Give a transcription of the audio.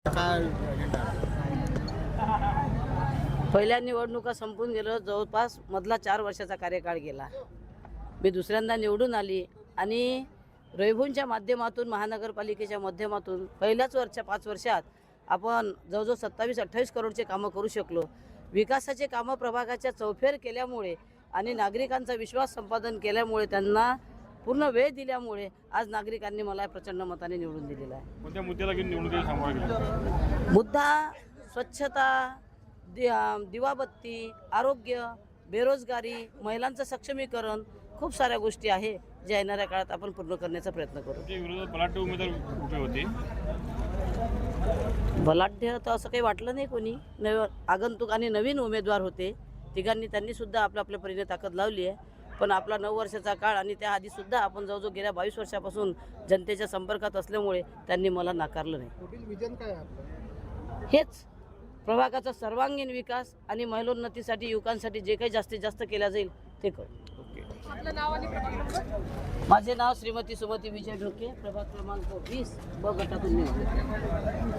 काय अजेंडा पहिल्या निवडणुका संपून गेलं, जवळपास मधला 4 वर्षाचा कार्यकाळ गेला. मी दुसऱ्यांदा निवडून आली आणि रयभूंच्या माध्यमातून, महानगरपालिकेच्या माध्यमातून पहिल्याच 5 वर्षात आपण जवळजवळ 27-28 करोडचे कामं करू शकलो. विकासाचे कामं प्रभागाच्या चौफेर केल्यामुळे आणि नागरिकांचा विश्वास संपादन केल्यामुळे, त्यांना पूर्ण वेळ दिल्यामुळे आज नागरिकांनी मला प्रचंड मताने निवडून दिलेला आहे. कोणत्या मुद्द्याला घेऊन निवडणुकीला सामोरं गेले? मुद्दा स्वच्छता, दिवाबत्ती, आरोग्य, बेरोजगारी, महिलांचं सक्षमीकरण, खूप साऱ्या गोष्टी आहे ज्या येणाऱ्या काळात आपण पूर्ण करण्याचा प्रयत्न करू. विरोधात बलाढ्य उमेदवार उभे होते. बलाढ्य तर असं काही वाटलं नाही कोणी. आगंतुक आणि नवीन उमेदवार होते. त्यांनी सुद्धा आपल्या परीने ताकद लावली आहे. पण आपला 9 वर्षाचा काळ आणि त्याआधी सुद्धा आपण जवळजवळ गेल्या 22 वर्षापासून जनतेच्या संपर्कात असल्यामुळे त्यांनी मला नाकारलं नाही. पुढील विजन काय आहे आपलं? हेच प्रभागाचा सर्वांगीण विकास आणि महिलोन्नतीसाठी, युवकांसाठी जे काही जास्तीत जास्त केला जाईल ते करू. आपलं नाव आणि प्रभाग नंबर? माझे नाव श्रीमती सुमती विजय ढोके, प्रभाग क्रमांक 20 ब गटातून निवडले.